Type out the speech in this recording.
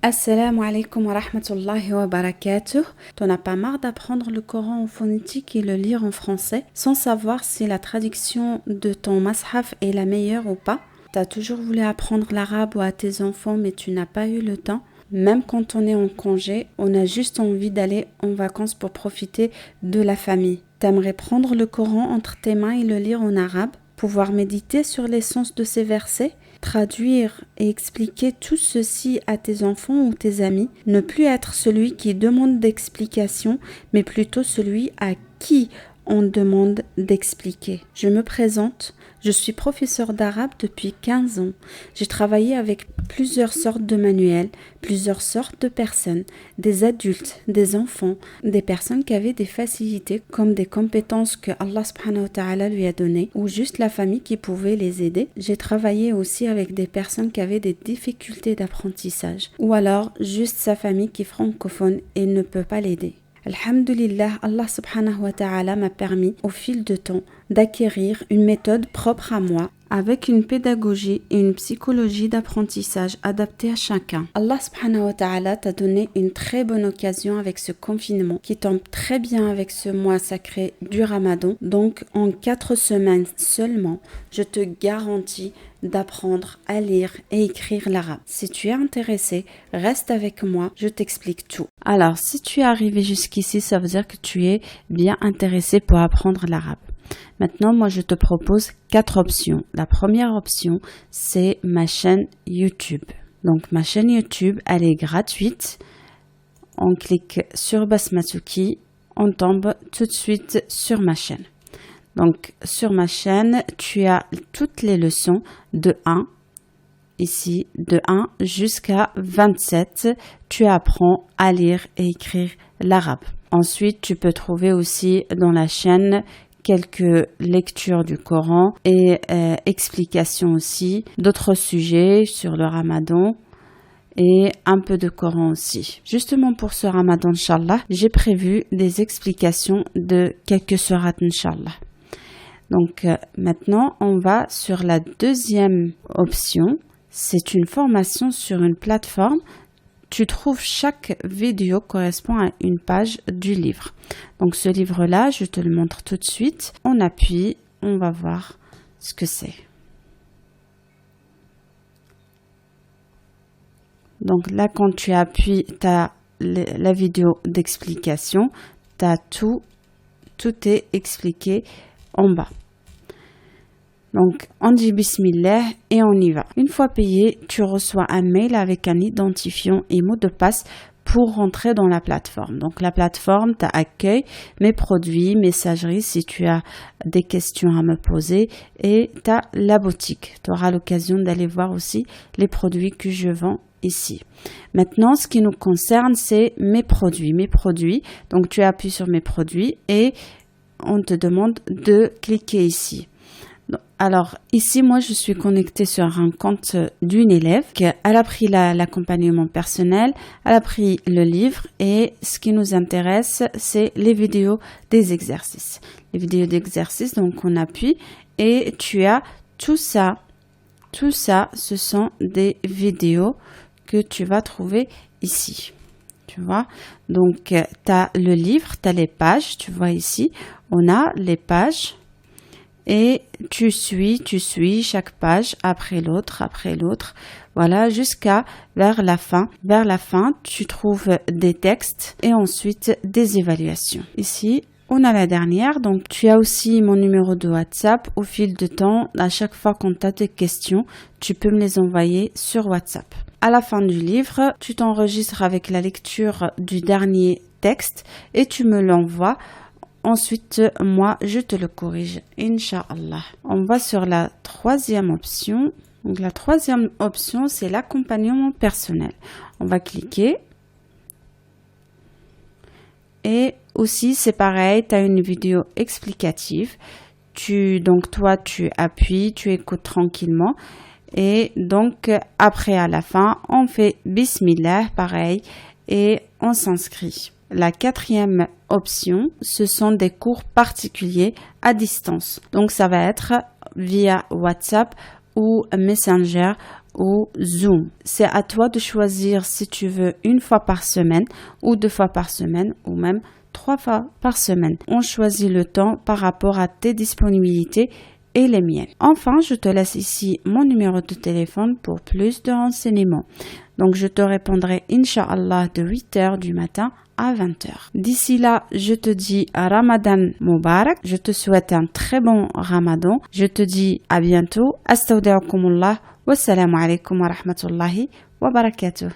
Assalamu alaikum wa rahmatullahi wa barakatuh. T'en as pas marre d'apprendre le Coran en phonétique et le lire en français sans savoir si la traduction de ton mashaf est la meilleure ou pas? T'as toujours voulu apprendre l'arabe à tes enfants mais tu n'as pas eu le temps? Même quand on est en congé, on a juste envie d'aller en vacances pour profiter de la famille. T'aimerais prendre le Coran entre tes mains et le lire en arabe, pouvoir méditer sur l'essence de ces versets, traduire et expliquer tout ceci à tes enfants ou tes amis, ne plus être celui qui demande d'explications, mais plutôt celui à qui on demande d'expliquer. Je me présente, je suis professeur d'arabe depuis 15 ans. J'ai travaillé avec plusieurs sortes de manuels, plusieurs sortes de personnes, des adultes, des enfants, des personnes qui avaient des facilités comme des compétences que Allah subhanahu wa ta'ala lui a données ou juste la famille qui pouvait les aider. J'ai travaillé aussi avec des personnes qui avaient des difficultés d'apprentissage ou alors juste sa famille qui est francophone et ne peut pas l'aider. Alhamdulillah, Allah subhanahu wa ta'ala m'a permis au fil de temps d'acquérir une méthode propre à moi avec une pédagogie et une psychologie d'apprentissage adaptée à chacun. Allah subhanahu wa ta'ala t'a donné une très bonne occasion avec ce confinement qui tombe très bien avec ce mois sacré du Ramadan. Donc en 4 semaines seulement, je te garantis d'apprendre à lire et écrire l'arabe. Si tu es intéressé, reste avec moi, je t'explique tout. Alors, si tu es arrivé jusqu'ici, ça veut dire que tu es bien intéressé pour apprendre l'arabe. Maintenant, moi, je te propose 4 options. La première option, c'est ma chaîne YouTube. Donc, ma chaîne YouTube, elle est gratuite. On clique sur Basmatuki, on tombe tout de suite sur ma chaîne. Donc, sur ma chaîne, tu as toutes les leçons de 1, ici, de 1 jusqu'à 27. Tu apprends à lire et écrire l'arabe. Ensuite, tu peux trouver aussi dans la chaîne quelques lectures du Coran et explications aussi d'autres sujets sur le Ramadan et un peu de Coran aussi. Justement pour ce Ramadan, Inch'Allah, j'ai prévu des explications de quelques sourates, Inch'Allah. Donc maintenant, on va sur la deuxième option. C'est une formation sur une plateforme. Tu trouves chaque vidéo correspond à une page du livre. Donc ce livre-là, je te le montre tout de suite. On appuie, on va voir ce que c'est. Donc là, quand tu appuies, tu as la vidéo d'explication. Tu as tout est expliqué en bas. Donc, on dit Bismillah et on y va. Une fois payé, tu reçois un mail avec un identifiant et mot de passe pour rentrer dans la plateforme. Donc, la plateforme, tu as accueil, mes produits, messagerie si tu as des questions à me poser et tu as la boutique. Tu auras l'occasion d'aller voir aussi les produits que je vends ici. Maintenant, ce qui nous concerne, c'est mes produits. Mes produits, donc tu appuies sur mes produits et on te demande de cliquer ici. Alors ici, moi, je suis connectée sur un compte d'une élève. Elle a pris l'accompagnement personnel, elle a pris le livre et ce qui nous intéresse, c'est les vidéos des exercices. Les vidéos d'exercices, donc on appuie et tu as tout ça. Tout ça, ce sont des vidéos que tu vas trouver ici. Tu vois, donc tu as le livre, tu as les pages, tu vois ici, on a les pages. Et tu suis chaque page après l'autre, voilà, jusqu'à vers la fin. Vers la fin, tu trouves des textes et ensuite des évaluations. Ici, on a la dernière, donc tu as aussi mon numéro de WhatsApp. Au fil du temps, à chaque fois qu'on t'a des questions, tu peux me les envoyer sur WhatsApp. À la fin du livre, tu t'enregistres avec la lecture du dernier texte et tu me l'envoies. Ensuite, moi, je te le corrige, Inch'Allah. On va sur la troisième option. Donc, la troisième option, c'est l'accompagnement personnel. On va cliquer. Et aussi, c'est pareil, tu as une vidéo explicative. Donc, toi, tu appuies, tu écoutes tranquillement. Et donc, après, à la fin, on fait Bismillah, pareil, et on s'inscrit. La quatrième option, ce sont des cours particuliers à distance. Donc, ça va être via WhatsApp ou Messenger ou Zoom. C'est à toi de choisir si tu veux une fois par semaine ou 2 fois par semaine ou même 3 fois par semaine. On choisit le temps par rapport à tes disponibilités et les miennes. Enfin, je te laisse ici mon numéro de téléphone pour plus de renseignements. Donc, je te répondrai, Inch'Allah, de 8h du matin à 20h. D'ici là, je te dis Ramadan Mubarak. Je te souhaite un très bon Ramadan. Je te dis à bientôt. Astawda'ukumullah. Wassalamu alaikum wa rahmatullahi wa barakatuh.